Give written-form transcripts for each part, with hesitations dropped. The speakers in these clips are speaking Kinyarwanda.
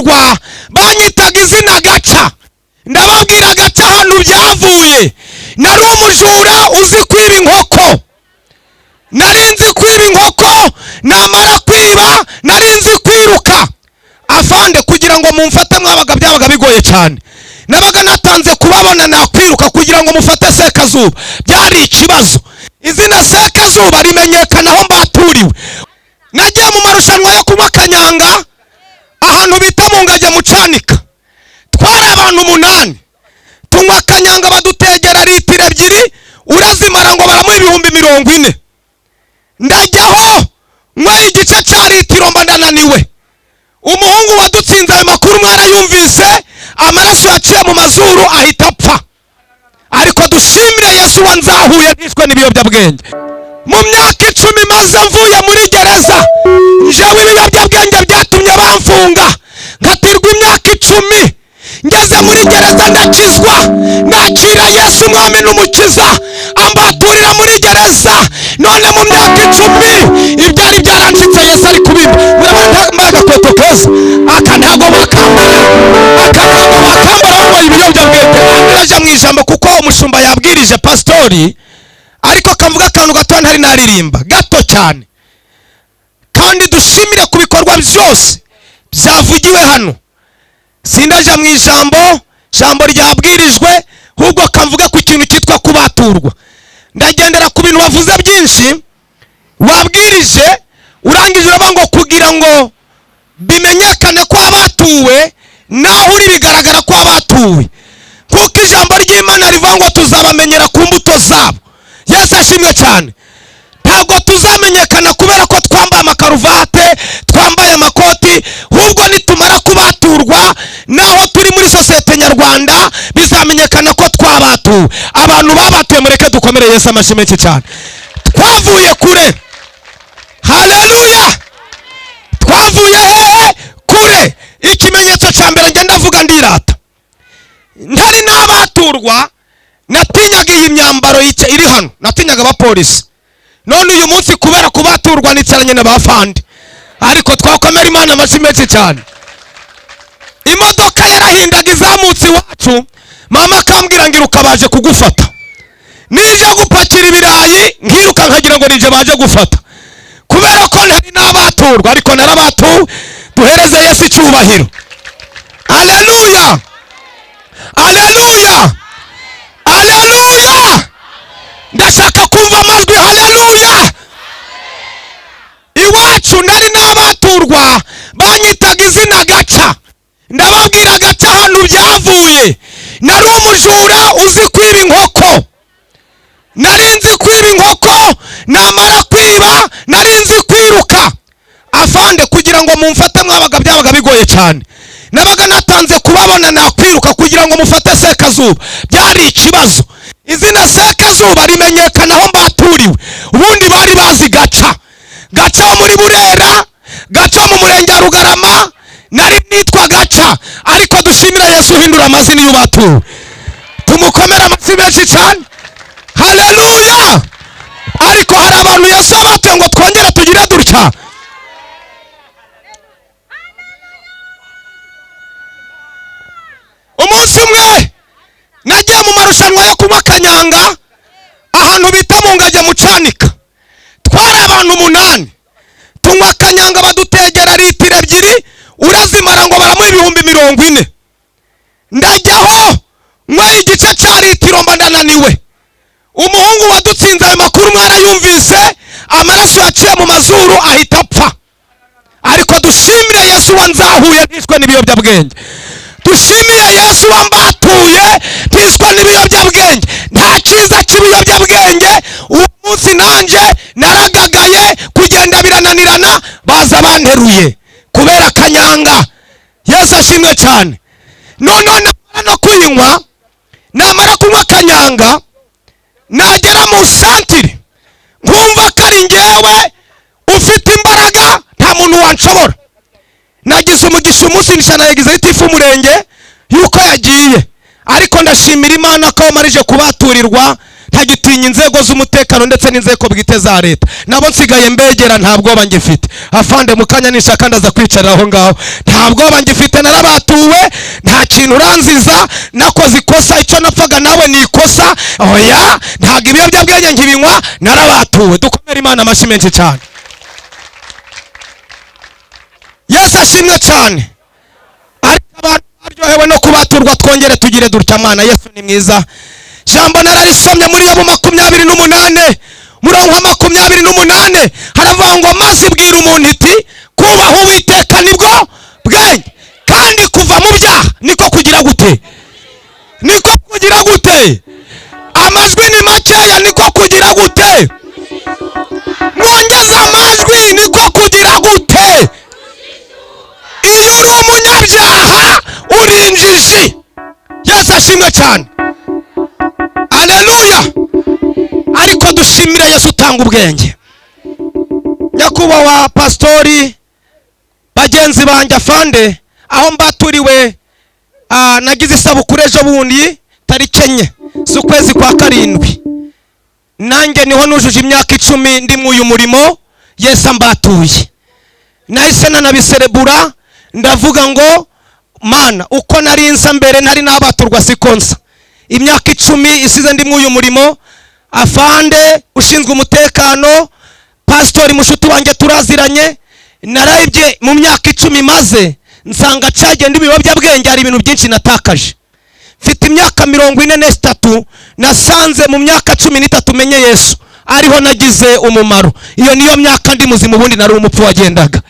baturwa banyitaga izina Gaca. Ndababwira Gaca ahantu byavuye. Nari umujura uzi kwiba inkoko. Nari nzi kwiba inkoko, namara kwiba nari nzi kwiruka. Afande kugira ngo mumfate mwabaga byabaga bigoye cyane. Nabaga natanze kubabona nakwiruka kugira ngo mufate Sekazuba. Byari ikibazo. Izina Sekazuba rimenyekana aho mbaturiwe. Nagiye mu marushanwa yo kunywa kanyanga ahantu bita mu Ngajya mu Cyanika. Twari abantu 8 tunywa kanyanga badutegera litiro 2 urazimara ngo baramuha 40,000. Ndajyaho nyweye igice cya litiro mba ndananiwe. Umuhungu wadutsinze ayo makuru mwarayumvise, amaraso yaciye mu mazuru ahita apfa. Ariko dushimire Yesu wanzahuye ntishwe n'ibiyobyabwenge. Mu myaka 10 maze mvuye muri gereza, njewe ibiyobyabwenge byatumye bamfunga nkatirwa imyaka 10. Ngeze muri gereza ndakizwa, nakira Yesu umwami n'umukiza, ambaturira muri gereza. None mu myaka 10 ibyari byaranshitse Yesu ari kubimba. Murabona agakweto keza aka ntago bakambara, bambaye ibiyobyabwenge. Ndaje mu ijambo kuko umushumba yabwirije pastori, ariko akavuga akantu gato ntari naririmba gato cyane. Kandi dushimire ku bikorwa byose byavugiwe hano. Sindaje mu ijambo ryabwirijwe, ahubwo akamvuga ku kintu cyitwa kubaturwa. Ndagendera ku bintu wavuze byinshi, wabwirije urangije uravuga ngo kugira ngo bimenyekane ko abatuwe naho uri bigaragara ko abatuwe. Kuko ijambo ry'Imana rivuga ngo tuzabamenyera ku mbuto zabo. Yesu ashimwe cyane. Ntabwo tuzamenyekana kubera ko twambaye amakaruvate, twambaye amakoti, ahubwo nitumara kubaturwa naho turi muri sosiyete nyarwanda bizamenyekana ko twabatuwe. Abantu babatuye mureke dukomere Yesu amashimwe cyane. Twavuye kure. Haleluya. Twavuye hehe? Kure. Ikimenyetso cya mbere ngenda avuga ndirata. Ntari nabaturwa natinyaga iyi myambaro iri hano, natinyaga abapolisi. None uyu munsi kubera kubaturwa nicaranye n'abafandi, ariko twakomera Imana amashimwe cyane. Imodoka yarahindaga izamutse iwacu, mama akambwira ngo iruka baje kugufata. Nije gupakira ibirayi nkiruka nkagira ngo nije baje gufata, kubera ko ntari nabaturwa. Ariko narabatuwe. Duhereze Yesu icyubahiro. Haleluya, haleluya, haleluya. Ndashaka kumva amajwi haleluya. Iwacu nari nabaturwa banyitaga izina Gaca. Ndababwira Gaca ahantu byavuye. Nari umujura uzi kwiba inkoko. Nari nzi kwiba inkoko, namara kwiba nari nzi kwiruka. Afande kugira ngo mumfate mwabaga byabaga bigoye cyane. Nabaga natanze kubabona nakwiruka kugira ngo mufate Sekazuba. Byari ikibazo. Izina Sekazuba rimenyekana aho mbaturiwe. Ubundi bari bazi Gaca. Gaca muri Burera, Gaca mu murenge wa Rugarama, nari nitwa Gaca. Ariko dushimira Yesu uhindura amazina y'ubatuwe. Tumukomera amashyi menshi cyane. Haleluya. Ariko hari abantu Yesu abatuye ngo twongere tugire dutya. Umunsi umwe nagiye mu marushanwa yo kunywa kanyanga ahantu bita mu Ngajya mu Cyanika. Twari abantu 8 tunywa kanyanga badutegera litiro 2 urazimara ngo baramuha 40,000. Ndajyaho nyweye igice cya litiro mba ndananiwe. Umuhungu wadutsinze ayo makuru mwarayumvise, amaraso yaciye mu mazuru ahita apfa. Ariko dushimire Yesu wanzahuye ntishwe n'ibiyobyabwenge. Dushimire Yesu wambatuye ntishwe n'ibiyobyabwenge. Nta cyiza cy'ibiyobyabwenge. Uwo munsi nanje naragagaye, kugenda birananirana, baza banteruye kubera kanyanga. Yesu ashimwe cyane. None namara no kuyinywa, namara kunywa kanyanga, nagera mu santire nkumva ko ari njyewe ufite imbaraga, nta muntu wanshobora. Nagize umugisha umunsi nishana yagize itifu umurenge yuko yagiye, ariko ndashimira Imana ko marije kubaturirwa. ngitinya inzego z'umutekano ndetse n'inzego bwite za leta, nabo nsigaye mbegera nta bwoba ngifite. Afande mukanya nishaka ndaza kwicara aho ngaho, nta bwoba ngifite, narabatuwe, nta kintu uranziza, nakoze ikosa, icyo napfaga nawe ni ikosa, oya ntabwo ibiyobyabwenge nkibinywa, narabatuwe. Dukomere Imana amashyi menshi cyane. Yesu ashimwe cyane. Ariko abantu baryohewe no kubaturwa, twongere tugire dutya. Mwana Yesu ni mwiza. Jambo nararisomye muri Yobu 28 murongo wa 28 haravuga ngo maze ibwira umuntu iti kubaha Uwiteka nibwo bwenge, kandi kuva mu byaha niko kugira gute, niko kugira gute, amajwi ni makeya niko kugira gute, mwongeze amajwi niko kugira gute. Iyo uri umunyabyaha uri injiji. Yesu ashimwe cyane. Haleluya. Ariko dushimire Yesu utanga ubwenge. Nyakubahwa pastori, bagenzi banjye, afande, aho mbaturiwe nagize isabukuru ejo bundi tariki 4 z'ukwezi kwa 7. Nanjye niho nujuje imyaka 10 ndi mu uyu murimo Yesu ambatuye. Nahise nanabiserebura ndavuga ngo Mana uko nari nsa mbere ntari nabaturwa sikonsa. Imyaka 10 isize ndi mu uyu murimo. Afande ushinzwe umutekano, pastori mushuti wanjye turaziranye, narayibye mu myaka 10 maze nsanga cagenda ibiyobyabwenge hari ibintu byinshi natakaje. Mfite imyaka 43 nasanze mu myaka 13 menye Yesu ariho nagize umumaro. Iyo niyo myaka ndi muzima, ubundi nari umupfu wagendaga.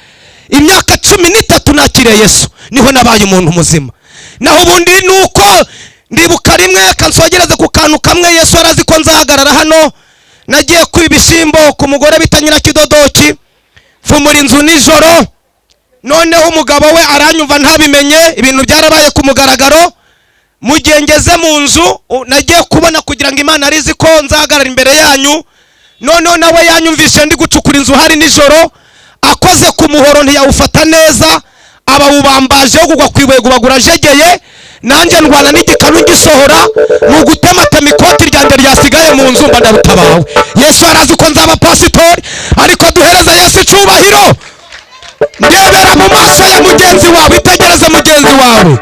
Imyaka 13 nakiriye Yesu niho nabaye umuntu muzima. Naho ubundi nuko ndibuka rimwe kansogereze ku kantu kamwe, Yesu arazi ko nzahagarara hano. Nagiye kwibishimbo ku mugore bita Nyirakidodoki, mfumura inzu nijoro, noneho umugabo we aranyumva ntabimenye, ibintu byarabaye ku mugaragaro. Mu gihe ngeze mu nzu nagiye kubona kugira ngo Imana arizi ko nzahagarara imbere yanyu, noneho nawe yanyumvishe ndi gucukura inzu hari nijoro, akoze ku muhoro ntiyawufata neza, abawubambaje kugwa kwibuye gubagura jegeye. Nanjye ndwana n'igikanu gisohora mu gutematema ikoti ryanjye ryasigaye mu nzu, mba ndarutabawe. Yesu arazi ko nzaba pasitori, ariko duhereza Yesu icyubahiro. Ndebera mu maso ya mugenzi wawe, itegereze mugenzi wawe,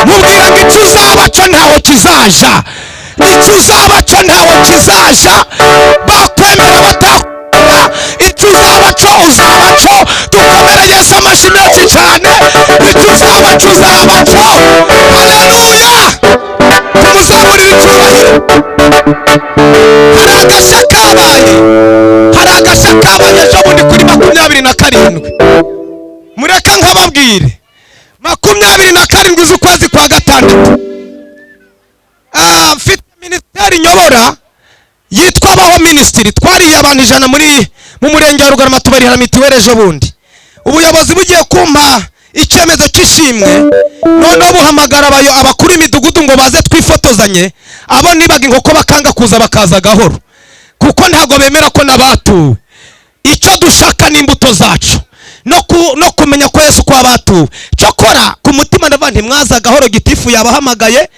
mubwira ngo icyo uzaba cyo ntaho kizaja, icyo uzaba cyo ntaho kizaja, bakwemera batakwemera, icyo uzaba cyo uzaba cyo. Dukomere Yesu amashyi menshi cyane. Icyo uzaba cyo uzaba cyo. Haleluya. Tumuzamurire icyubahiro. Hari agashya kabaye ejo bundi kuri 27. Mureka nkababwire 27 z'ukwezi kwa 6 mfite ministeri nyobora yitwa Baho Ministry. Twariye abantu 100 mu murenge wa Rugarama tubarihara mitiwere ejo bundi. Ubuyobozi bugiye kumpa icyemezo cy'ishimwe, none buhamagara abakuru imidugudu ngo baze twifotozanye. Abo nibaga inkoko bakanga kuza bakaza gahoro, kuko ntago bemera ko nabatuwe. Icyo dushaka ni imbuto zacu no kumenya ko Yesu kwa batuwe. Cyokora ku mutima ndavuga nti mwaza gahoro, gitifu yabahamagaye,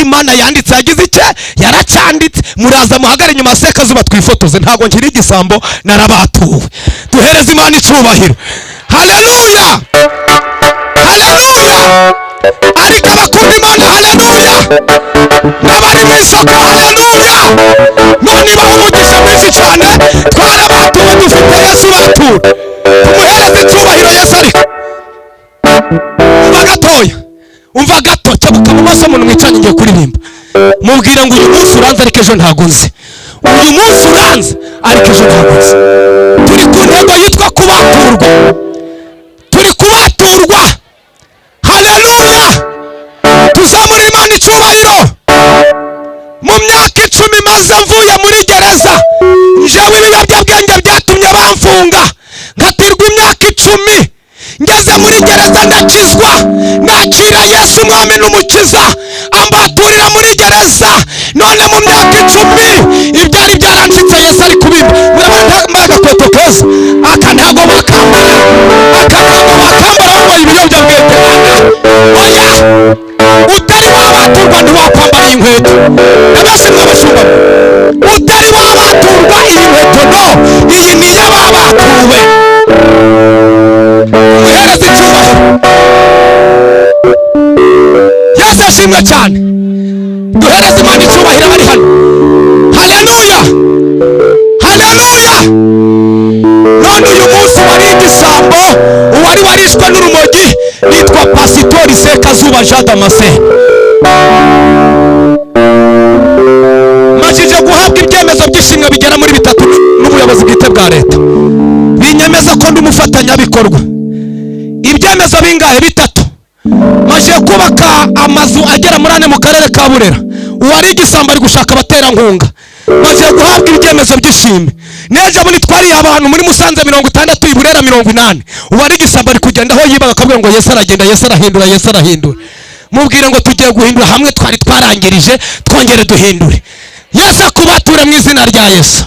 Imana yanditse yagize icye yaracanditse, muraza muhagare nyuma seka zuba twifotoze. Ntago nkiri igisambo, narabatuwe. Duhereze Imana icyubahiro. Haleluya. Haleluya. Ariko abakunda Imana, haleluya, n'abari mu isoko, haleluya, none bamugisha mwinshi cyane. Twarabatuwe, dufite Yesu batuwe. Tumuhereze icyubahiro Yesu. Ariko umva gato cyabuka mu maso umuntu mwicanye ngiye kuririmba, mubwira ngo uyu munsi uranze ariko ejo ntago nzi. Uyu munsi uranze ariko ejo ntago nzi. Turi ku ntego yitwa kubaturwa, turi kubaturwa. Haleluya. Tuzamura Imana icyubahiro. Mu myaka 10 maze mvuye muri gereza, njewe ibiyobyabwenge byatumye bamfunga, ngatirwa imyaka 10. Ngeze muri gereza ndakizwa, nakira Yesu umwami n'umukiza, ambaturira muri gereza. None mu myaka 10 ibyari byarancitse Yesu ari kubimba. Murabona agakweto keza, aka ntago bakambara, bambaye ibiyobyabwenge. Oya, utari wabaturwa ntiwakwambara inkweto. Ndabashimira abashumba, ashimwe cyane. Duhereze Imana icyubahiro abari hano. Haleluya, haleluya. None uyu munsi wari igisambo, uwari warishwe n'urumogi yitwa Pasitori Sekazuba Jean Damascene. Majije guhabwa ibyemezo by'ishimwe bigera muri 3 n'ubuyobozi bwite bwa leta, binyemeza ko ndi umufatanyabikorwa. Ibyemezo bingahe? 3. Majije kubaka amazu agera muri 4 mu karere ka Burera. Uwari igisambo ari gushaka abaterankunga. Majije guhabwa ibyemezo by'ishimwe. Neje muri twari abantu muri Musanze 60, Burera 80. Uwari igisambo ari kugenda aho yibaga akabwira ngo Yesu aragenda, Yesu arahindura, Yesu arahindura. Mubwire ngo tugiye guhindura hamwe, twari twarangirije twongere duhindure. Yesu akubatura mu izina rya Yesu.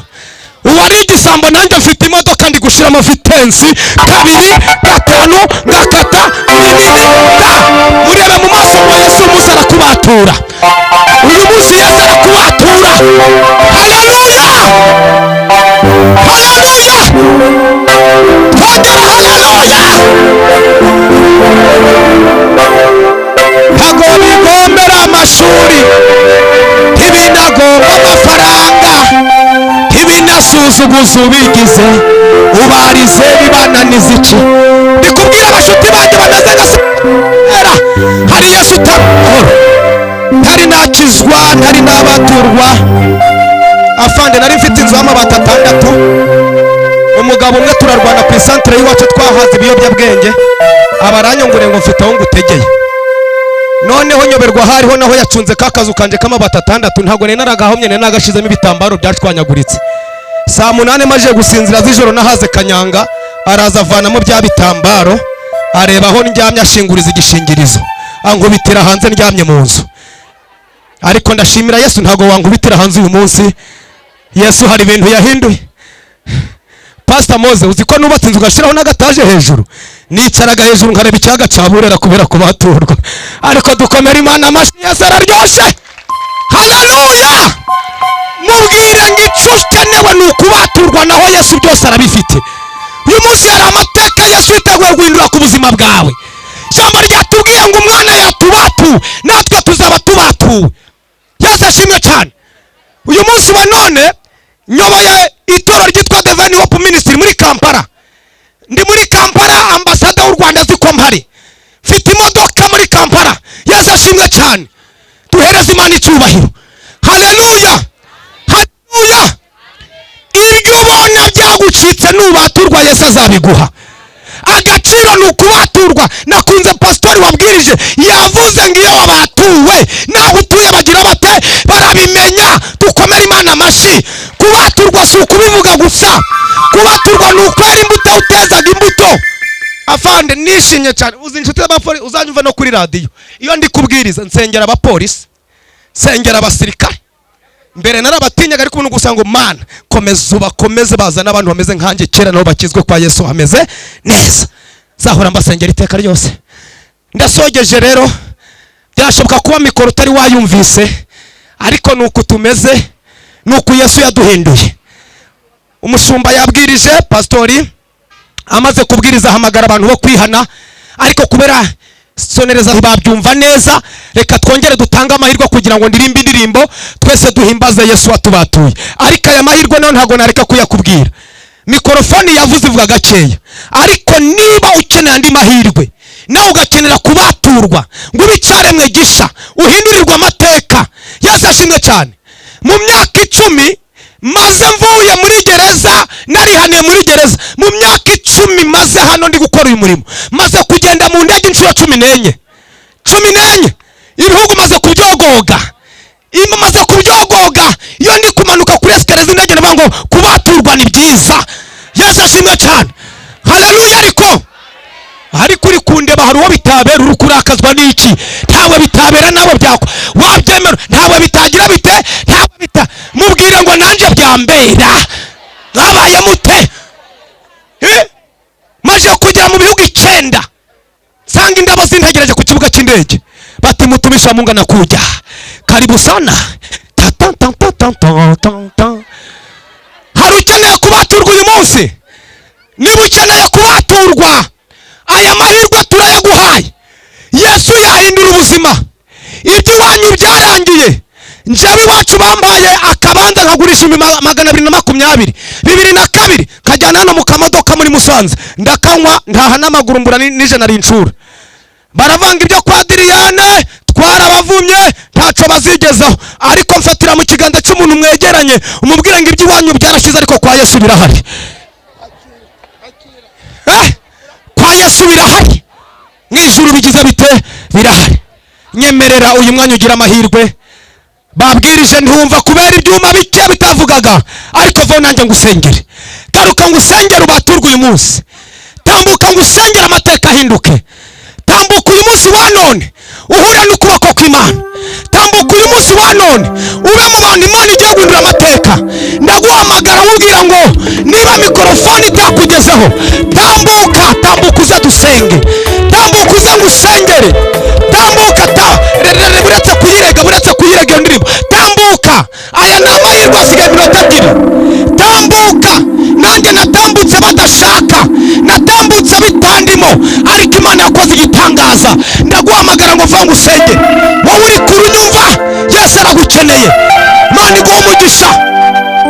Uwari igisambo nanjye mfite imodoka ndi gushiramo vitensi 2, 5 ngakata binini. Murebe mu maso kwa Yesu, Musa arakubatura. Uyu munsi Yesu arakubatura. Haleluya, haleluya, twongera haleluya. Ntago bigombera amashuri, ntibinagomba amafaranga, ntibinasuzuguza ubigize, ubarize bibananiza iki. Ndikubwira abashuti banjye bameze gasera, hari Yesu utabahoro, ntari nakizwa, ntari nabaturwa. Afande nari mfite inzu y'amabati 6, umugabo umwe turarwana ku isantere y'iwacu twahaze ibiyobyabwenge, abaranyongure ngo mfite aho ngutegeye. Noneho nyoberwa hariho naho yacunze kakazu kanje k'amabati 6, ntago nari naragahomye, nari nagashizemo ibitambaro byashwanyaguritse. Saa 8 maje gusinzira z'ijoro nahaze kanyanga, araza avanamo bya bitambaro, areba aho ndyamye ashinguriza igishingirizo, ankubitira hanze ndyamye mu nzu. Ariko ndashimira Yesu, ntago wankubitira hanze uyu munsi. Yesu hari ibintu yahinduye. Pastor Mose, uziko nubatse inzu gashiraho n'agataje hejuru, nicaraga hejuru nkareba icyaga ca Burera kubera kubaturwa. Ariko dukomera Imana amashi, Yesu araryoshe. Haleluya. Mubwire ngo icyo ukenewe ni ukubaturwa, naho Yesu byose arabifite. Uyu munsi hari amateka Yesu yiteguye guhindura ku buzima bwawe. Ijambo ryatubwiye ngo umwana yatubatuwe, natwe tuzaba tubatuwe. Yesu ashimwe cyane. Uyu munsi wa none nyoboye itoro ryitwa Gavani Hope Ministry muri Kampala. Ndi muri Kampala, ambasada w'u Rwanda ziko mpari. Mfite imodoka muri Kampala. Yesu ashimwe cyane. Duhereze Imana icyubahiro. Haleluya, haleluya. Ibyo ubona byagucitse nubaturwa, Yesu azabiguha. Agaciro ni ukubaturwa. Nakunze pastori wabwirije yavuze ngo iyo wabatuwe naho utuye bagira bate, barabimenya. Dukomere Imana amashi. Kubaturwa si ukubivuga gusa, kubaturwa ni ukwera imbuto utezaga imbuto. Afande nishimye cyane, uzi inshuti z'abapolisi uzanyumva no kuri radio iyo ndi kubwiriza, nsengera abapolisi, nsengera abasirikare. Mbere narabatinyaga, ariko ubu gusanga Mana komeza ubakomeze, bazana abantu bameze nkanjye kera nabo bakizwe kwa Yesu hameze neza. Zahora mbasengera iteka ryose. Ndasogeje rero, byashoboka kuba mikoro utari wayumvise, ariko nuko tumeze, nuko Yesu yaduhinduye. Umushumba yabwirije, pastori amaze kubwiriza hamagara abantu bo kwihana, ariko kubera sonereza babyumva neza, reka twongere dutanga amahirwe kugira ngo ndirimbe indirimbo twese duhimbaze Yesu watubatuye. Ariko aya mahirwe nayo ntago nareka kuyakubwira. Mikrofoni yavuze ivuga gakeya, ariko niba ukeneye andi mahirwe nawe ugakenera kubaturwa ngo bicaremwe gisha, uhindurirwa amateka. Yesu ashimwe cyane. Mu myaka 10 maze mvuye muri gereza, narihaniye muri gereza. Mu myaka 10 maze hano ndi gukora uyu murimo, maze kugenda mu ndege inshuro 14. Ibihugu maze kubyogoga, maze kubyogoga. Iyo ndi kumanuka kuri escalier z'indege navuga ngo kubaturwa ni byiza. Yesu ashimwe cyane. Haleluya. Ariko uri kundeba hari uwo bitabera, uri kurakazwa n'iki? Ntawe bitabera, nawe byakwa wabyemera. Ntawe bitagira bite, ntawe bita. Mubwire ngo nanjye byambera. Mwabaye mute? Maje kugera mu bihugu 9, sanga indabo zintegereje ku kibuga cy'indege, bati mutumisha Mungu anakuja, karibu sana. Hari ukeneye kubaturwa uyu munsi? Niba ukeneye kubaturwa, aya mahirwe turayaguhaye. Yesu yahindura ubuzima. birangiye njyewe iwacu bampaye akabanza nkagurisha 220 2002 kajyana hano mu kamodoka muri Musanze ndakanywa ntaha n'amaguru mbura n'ijana rincura. Baravanga ibyo kwa Diriyane twarabavumye ntacyo bazigezaho, ariko mfatira mu kiganza cy'umuntu mwegeranye umubwire ngo iby'iwanyu byarashize ariko kwa Yesu birahari. Kwa Yesu birahari, n'ijuru bigize bite birahari. Nyemerera uyu mwanya ugira amahirwe, babwirije ntiwumva kubera ibyuma bike bitavugaga, ariko vo nanjye ngusengere. Garuka ngusengere ubaturwe uyu munsi, tambuka ngusengere amateka ahinduke. Tambuka uyu munsi wa none uhure n'ukuboko kw'Imana. Tambuka uyu munsi wa none ube mu bantu Imana igiye guhindura amateka. Ndaguhamagara nkubwira ngo niba mikorofone itakugezeho, tambuka uze dusenge, tambuka uze ngusengere, tambuka uretse kuyirega iyo ndirimbo, tambuka. Aya ni amahirwe asigaye 2 tambuka. Nanjye natambutse badashaka, natambutse bitandimo, ariko Imana yakoze igitangaza. Ndaguhamagara ngo vangu usenge. Wowe uri kuri nyumva, Yesu aragukeneye. Imana iguha umugisha,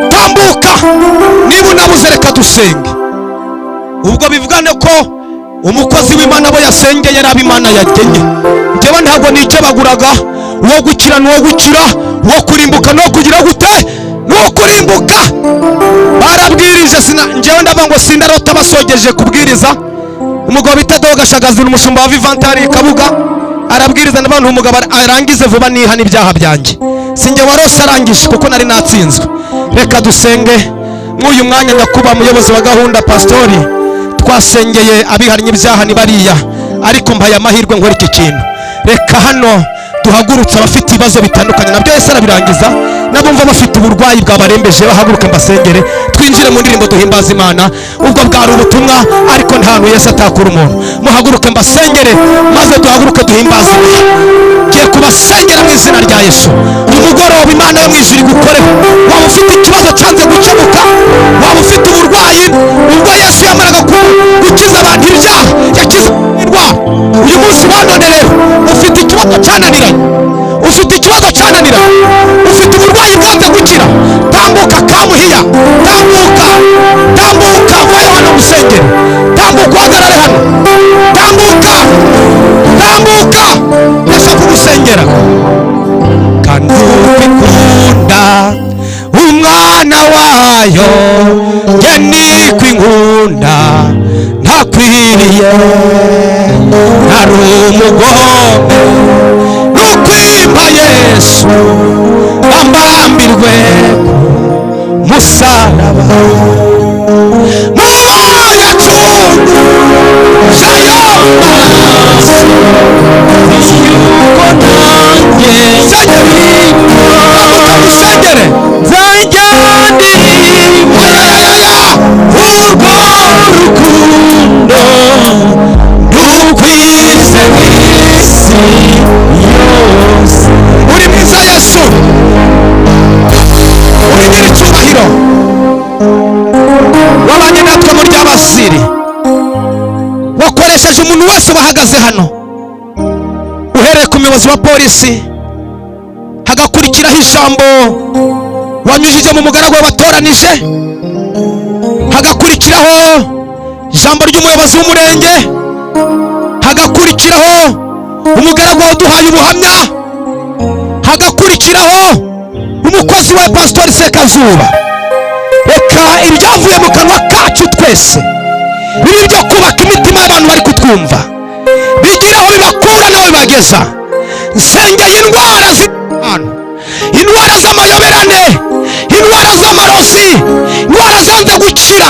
tambuka. Niba unabuze reka dusenge. Ubwo bivugane ko umukozi w'Imana abo yasengeye ari ab'Imana yagennye. Njyewe ntabwo nikebaguraga uwo gukira n'uwo gukira, uwo kurimbuka n'uwo kugira gute n'uwo kurimbuka. Barabwirije njyewe ndavuga ngo sindarota basogeje kubwiriza. Umugabo bita Gashagazi n'umushumba wa Vivantari Kabuga arabwiriza n'abantu umugabo arangize vuba nihana ibyaha byanjye. Sinjye warose arangije kuko nari natsinzwe. Reka dusenge mw'uyu mwanya nyakuba muyobozi wa gahunda pastori. Twasengeye abihannye ibyaha ni bariya, ariko mbaye amahirwe nkora iki kintu. Reka hano duhagurutse abafite ibibazo bitandukanye nabyo Yesu arabirangiza, nabumva bafite uburwayi bwabarembeje bahaguruke mbasengere, twinjire mu ndirimbo duhimbaza Imana. Ubwo bwari ubutumwa, ariko nta hantu Yesu atakura umuntu. Muhaguruke mbasengere maze duhaguruke duhimbaza Imana. Ngiye kubasengera mu izina rya Yesu. Uyu mugoroba Imana yo mu ijuru igukoreho. Waba ufite ikibazo cyanze gukemuka, waba ufite uburwayi, ubwo Yesu yamaraga gukiza abantu ibyaha yakize indwara, uyu munsi wa none rero ufite ikibazo cyananiranye, ufite uburwayi bwanze gukira, tambuka Kamuhiya, tambuka vayo hano musengere, tambuka uhagarare hano, tambuka ese kugusengera. Kandi ukunda umwana wayo, njye niko inkunda ntakwiriye, ntari umugome n'ukwimpa Yesu ambambirwe musaraba. Uri mwiza Yesu, uri nyiricyubahiro, wabanye natwe muri ry'abasiri, wakoresheje umuntu wese wahagaze hano, uhereye ku muyobozi wa polisi, hagakurikiraho ijambo wanyujije mu mugaragu wabatoranije, hagakurikiraho ijambo ry'umuyobozi w'umurenge, hagakurikiraho umugaragu waduhaye ubuhamya, hagakurikiraho umukozi wa Pastori Sekazuba. Reka ibyavuye mu kanwa kacu twese bibi byo kubaka imitima y'abantu bari kutwumva, bigira aho bibakura naho bibageza. Nsengeye indwara z'amayoberane, indwara z'amarozi, indwara zanze gukira,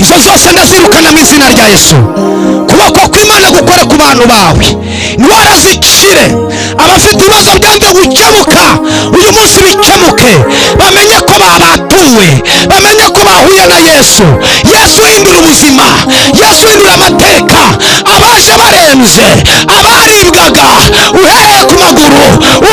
izo zose ndazirukana mu izina rya Yesu. Kuboko kw'Imana gukora ku bantu bawe, indwara zikire. Abafite ibibazo byanze gukemuka uyu munsi bikemuke, bamenye ko babatuwe, bamenye ko bahuye na Yesu. Yesu hindura ubuzima, Yesu hindura amateka. Abaje barembye, abaribwaga uhereye ku maguru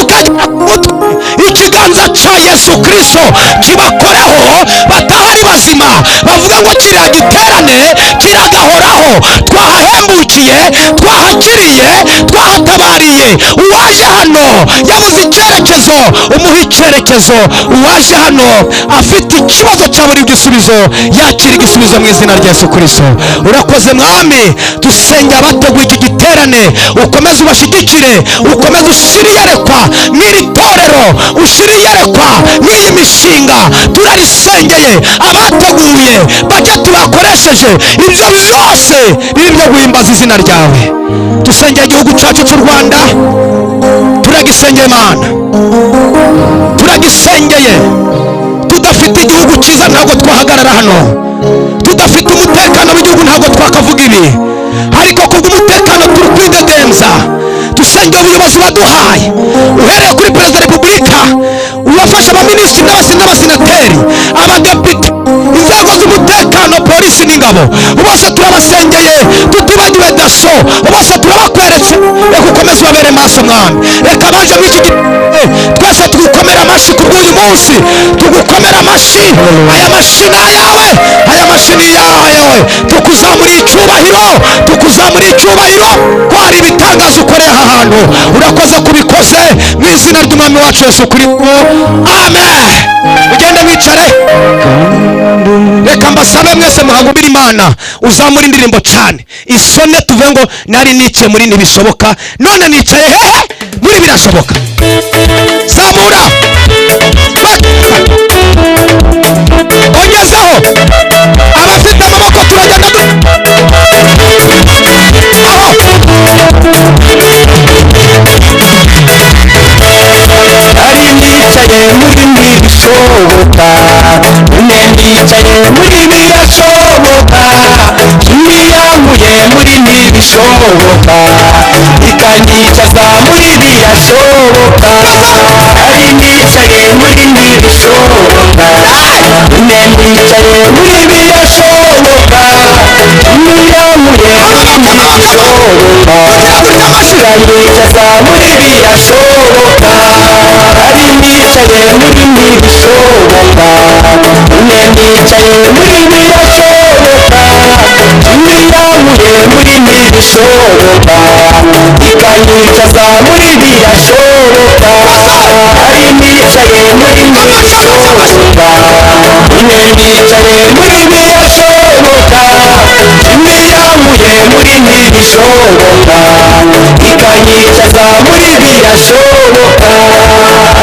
ukajya ku mutwe, ikiganza cya Yesu Kristo kibakoreho, bataha ari bazima, bavuga ngo kiriya giterane kiragahoraho. Twahahembukiye, twahakiriye, twahatabariye, uwaje hano yabuze icyerekezo umuha icyerekezo, uwaje hano afite ikibazo cyabura igisubizo yakira igisubizo mu izina rya Yesu Kristo. Urakoze Mwami, dusenge abateguye iki giterane, ukomeze ubashyigikire, ukomeze ushyire iyerekwa n'iri torero, ushyire iyerekwa n'iyi mishinga turarisengeye. Abateguye bajye tubakoresheje ibyo byose biri byo guhimbaza izina ryawe. Dusengeye igihugu cyacu cy'u Rwanda, turagisengeye Mana, turagisengeye. Tudafite igihugu cyiza ntabwo twahagarara hano, tudafite umutekano w'igihugu ntabwo twakavuga ibi, ariko kubw'umutekano turi kwidegenza. Dusengeye ubuyobozi waduhaye, uhereye kuri perezida wa repubulika, uwafashe abaminisitiri n'abasenateri, abadepite, inzego z'umutekano, polisi n'ingabo, bose turabasengeye, tutibagiwe daso, bose turabakweretse. Reka ukomeze ubabere maso Mwami, reka baje muri iki twese tugukomera amashyi ku bw'uyu munsi, tugukomera amashyi. Aya mashyi ni ayawe, aya mashyi ni ayawe. Tukuzamuriye icyubahiro, tukuzamuriye icyubahiro ko hari ibitangaza ukoreye aha hantu. Urakoze kubikoze mu izina ry'umwami wacu Yesu Kristo, amen. Ugende wicare, reka mbasabe mwese muhagumire Imana, uzamura indirimbo cyane isone, tuve ngo nari nicaye muri ntibishoboka, none nicaye hehe muri birashoboka. Zamura ongezaho, abafite amaboko turagenda nari nicaye muri ntibishoboka, none nicaye muri birashoboka. Imiyamuye muri ntibishoboka, ikanyicaza muri birashoboka. Nari nicaye muri ntibishoboka, none nicaye muri birashoboka. Imiyamuye muri ntibishoboka, ikanyicaza muri birashoboka. Nari nicaye muri ntibishoboka, none nicaye muri birashoboka. Imiyamuye muri ntibishoboka, ikanyicaza muri birashoboka. Nari nicaye muri ntibishoboka, none nicaye muri birashoboka. Imiyamuye muri ntibishoboka, ikanyicaza muri birashoboka.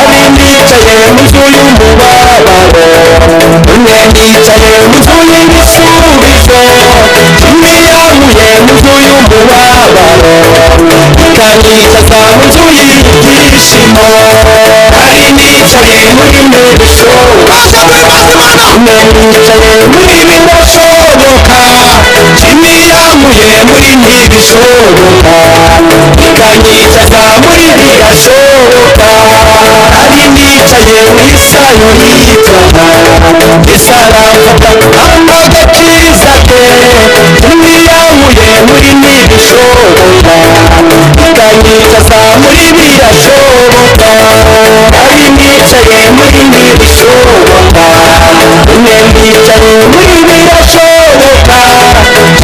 Nari nicaye mu nzu y'umubabaro, none nicaye mu nzu y'ibisubizo. Imiyamuye mu nzu y'umubabaro, ikanyicaza mu nzu y'ibyishimo. Nari nicaye muri ntibishoboka, none nicaye muri birashoboka. Imiyamuye muri ntibishoboka, ikanyicaza muri birashoboka. Nari nicaye mu isayo y'ibyaha, isaravuga amagakiza ke. Imiyamuye muri ntibishoboka, ikanyicaza muri birashoboka. Nari nicaye muri ntibishoboka, none nicaye muri birashoboka.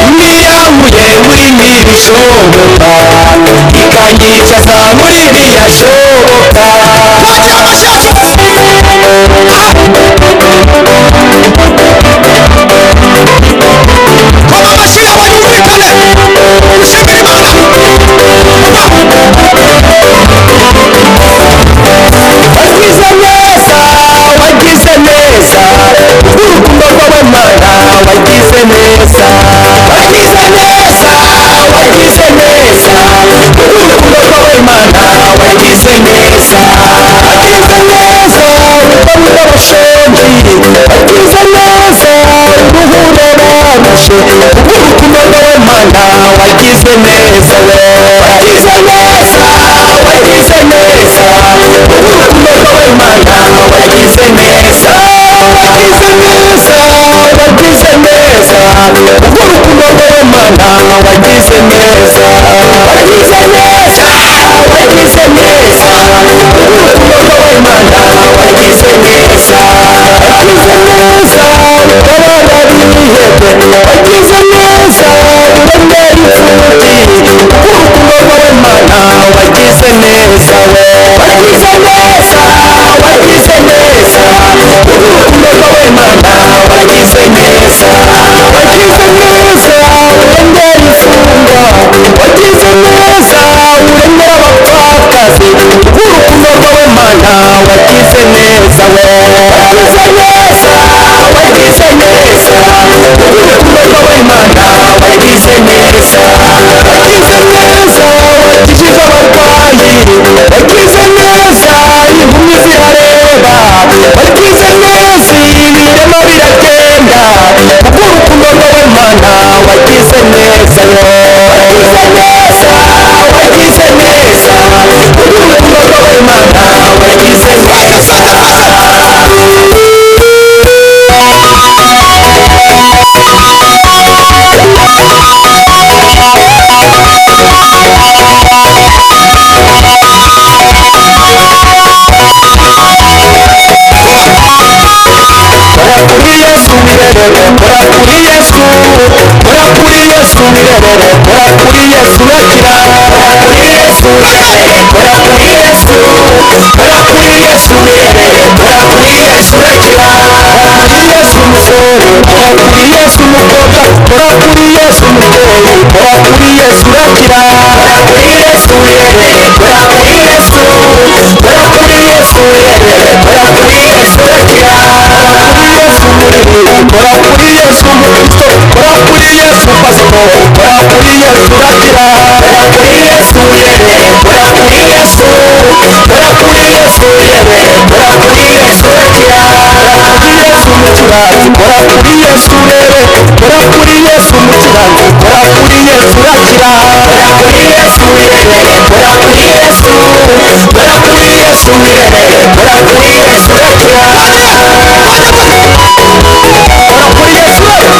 Imiyamuye muri ntibishoboka, ikanyicaza muri birashoboka. Wagize neza, urukundo rwawe Mana wagize neza. Wagize neza, wagize neza, urukundo rwawe Mana wagize neza. Wagize neza, urukundo rw'abashonji. Wagize neza, uruhura barushe. Urukundo rwawe Mana wagize neza. Wagize neza, wagize neza, urukundo rwawe Mana wagize neza. Wagize neza, wagize neza, urukundo rwawe Mana wagize neza. Wagize neza, wagize neza, urukundo rwawe Mana wagize neza. Wagize neza, ukaba warihebye. Wagize neza, uremera imfubyi. Urukundo rwawe Mana wagize neza. urakira kuri Yesu kora kuri Yesu kora kuri Yesu kora kuri Yesu urakira kuri Yesu umusore kora kuri Yesu umukobwa kora kuri Yesu umubyeyi kora kuri Yesu urakira kora kuri Yesu kora kuri Yesu kora kuri Yesu kora kuri Yesu urakira kuri Yesu umuririmbyi kora kuri Yesu umukristo kora kuri Yesu pasiporo kora kuri Yesu urakira kora kuri Yesu kora kuri Yesu kora kuri Yesu kora kuri Yesu urakira kora kuri Yesu umucuranzi kora kuri Yesu urebe kora kuri Yesu umucuranzi kora kuri Yesu urakira kora kuri Yesu kora kuri Yesu kora kuri Yesu kora kuri Yesu urakira kora kuri Yesu umubyeyi wari umaze imyaka 12 ari guhora kora kuri Yesu ako kanya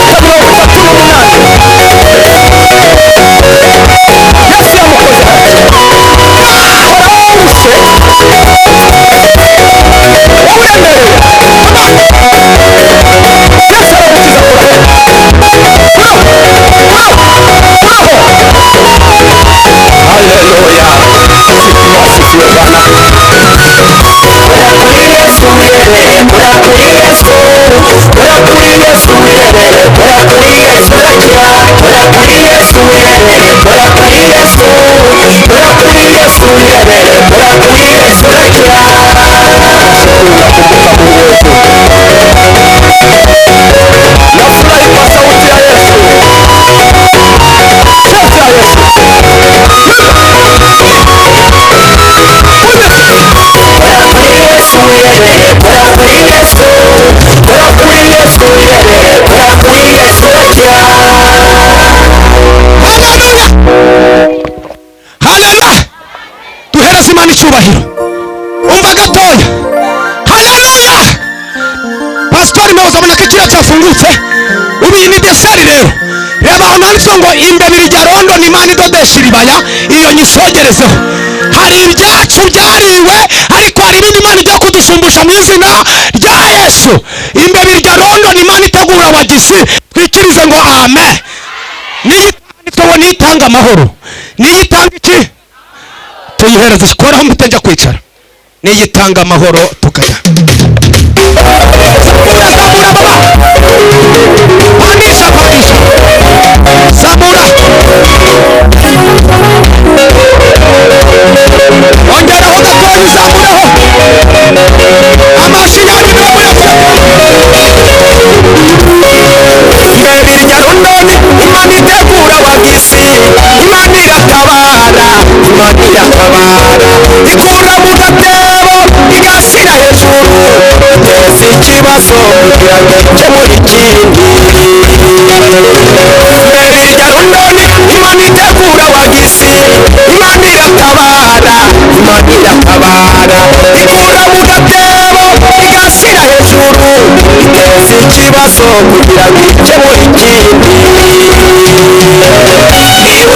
arakira wari ku kidendezi imyaka 38 Yesu yamukoze kora wose wawemerewe Yesu aragukiza haleluya asifiwe Bwana kora kuri Yesu kora kuri Yesu kora kuri Yesu kora kuri Yesu urakira kora kuri Yesu kora kuri Yesu kora kuri Yesu kora kuri Yesu urakira unakumbuka Mungu wetu nafurahi kwa sauti ya Yesu sauti ya Yesu kora kuri Yesu kora kuri Yesu kora kuri Yesu kora kuri Yesu urakira haleluya duhereze Imana icyubahiro umva gatoya haleluya pasitori nawe uzabona ko ikirere cyafungutse ubu iyi ni deseri rero reba ahantu handitswe ngo imbabiri rya London Imana idodesha iribaya iyo nyisogerezeho hari ibyacu byariwe ariko hari ibindi Imana igiye kudushumbusha mu izina rya Yesu imbabiri rya London Imana itegura abagizi twikirize ngo amen niyitanga amahoro niyitanga iki tuyihereze koraho mutajya kwicara niyitanga amahoro tukajya pandisha sabura ongeraho gatoya uzamureho amashi yawe namureke imbabiri rya London Imana itegura abagizi Imana iratabara Imana iratabara ikura mu gatebo igashyira hejuru iteza ikibazo kugira ngo ikemure ikindi imbabiri rya London Imana itegura abagizi Imana iratabara Imana iratabara ikura mu gatebo igashyira hejuru iteza ikibazo kugira ngo ikemure ikindi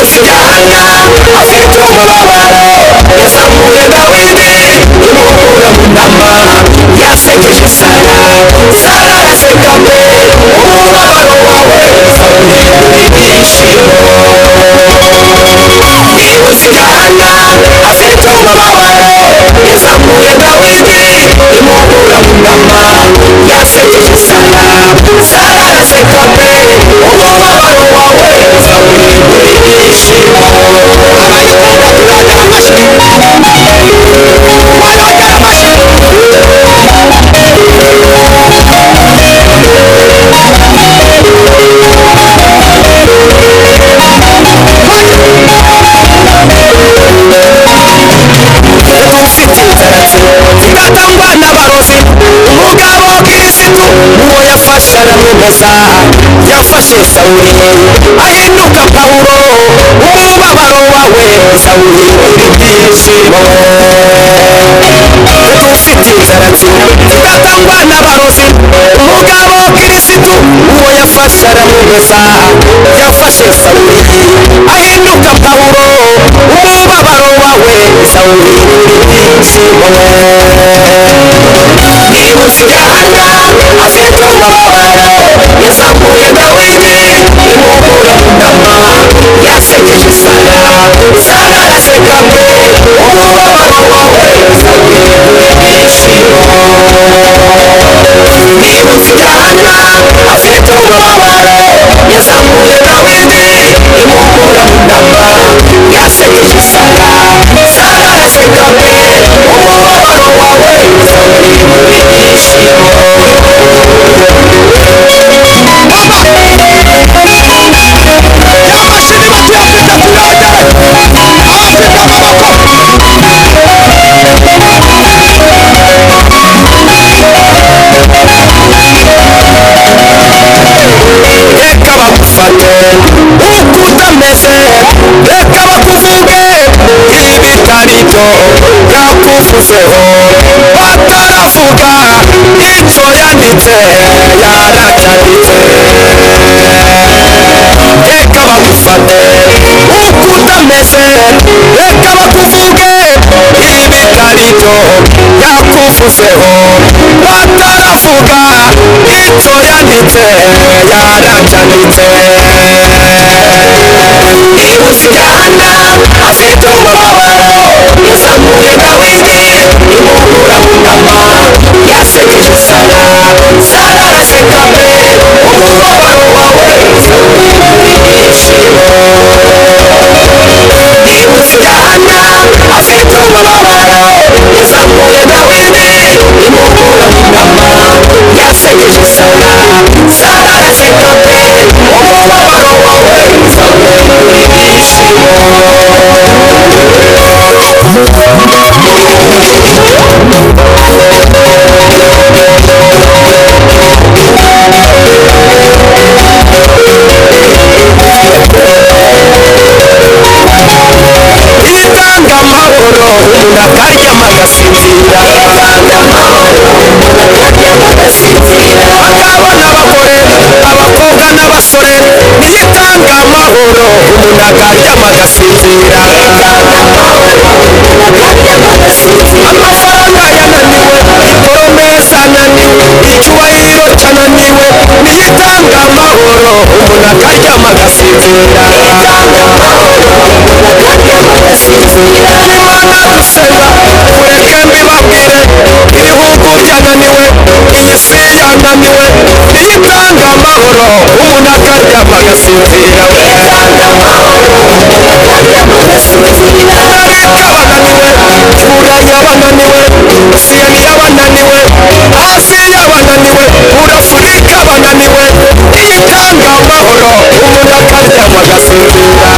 Uziganya afite umubabaro yazamuye Dawidi imukura mu ntama yasekeje Sara araseka mbe umubabaro wawe uzawuhindura ibyishimo Uziganya afite umubabaro yazamuye Dawidi imukura mu ntama yasekeje Sara araseka mbe umubabaro wawe uzawuhindura ibyishimo abayikunda tubendera amashyi barongera amashyi itatangwa n'abarozi umugabo Kirisitu uwo yafashe aramwemeza yafashe Sawuli ahinduka Pawulo umubabaro wawe uzawuhindura ibyishimo ufite inzaratsi itatangwa n'abarozi umugabo Kirisitu uwo yafashe aramubuza yafashe Sawuli ahinduka Pawulo umubabaro wawe Sawuli uri mwinshi wowe Uzigana afite umubabaro yazamuye Dawidi imubura mu nama yasekeje Sara araseka pe umubabaro wawe Sawuli uri mwinshi Uzigana afite umubabaro yazamuye Dawidi imubura mu nama yasekeje Sara araseka pe umubabaro wawe Sawuli uri mwinshi reka bagufate uko utameze reka bakuvuge ibitaribyo yakuvuzeho bataravuga icyo yanditse yaracyanditse reka bagufate uko utameze reka bakuvuge ibitaribyo yakuvuzeho bataravuga icyo yanditse yaracyanditse Uzigana afite umubabaro yazamuye Dawidi imubura mu nama yasekeje Sara araseka pe umubabaro wawe Sawuli uri mwinshi Uzigana afite umubabaro yazamuye Dawidi imubura mu nama yasekeje Sara araseka pe umubabaro wawe Sawuli uri mwinshi itanga amahoro umuntu akaryama agasinzira akabona abagore abakobwa n'abasore nitanga amahoro umuntu akaryama agasinzira amafaranga yananiwe poromesa ananiwe icyubahiro cyananiwe nitanga amahoro umuntu akaryama agasinzira Imana dusaba mureke mbibabwire ibihugu byananiwe isi yananiwe nitanga amahoro umuntu akaryama agasinzira buraya bananiwe siriya bananiwe asiya bananiwe muri afurika bananiwe nitanga amahoro umuntu akaryama agasinzira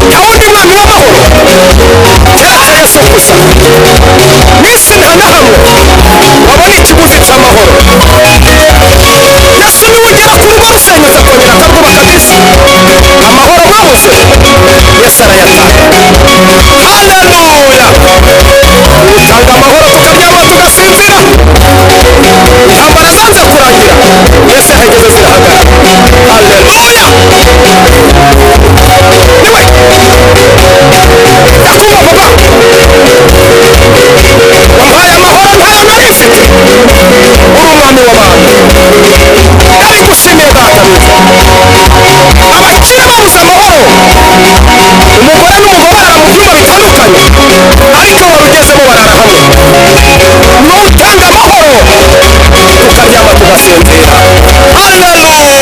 ntawundi mwana w'amahoro byaje Yesu gusa n'isi nta na hamwe wabona ikiguzi cy'amahoro Yesu niwe ugera ku rugo rusenyutse akongera akarwubaka n'isi amahoro mwabuze Yesu arayatanga haleluya utanga amahoro tukaryama tugasinzira intambara zanze kurangira Yesu yahageze zirahagarara haleluya wampaye amahoro ntayo nari mfite uri umwami w'abantu ndabigushimiye databuja abakire babuze amahoro umugore n'umugabo barara mu byumba bitandukanye ari niwe wari ugezemo barara hamwe n'utanga amahoro tukaryama tugasinzira haleluya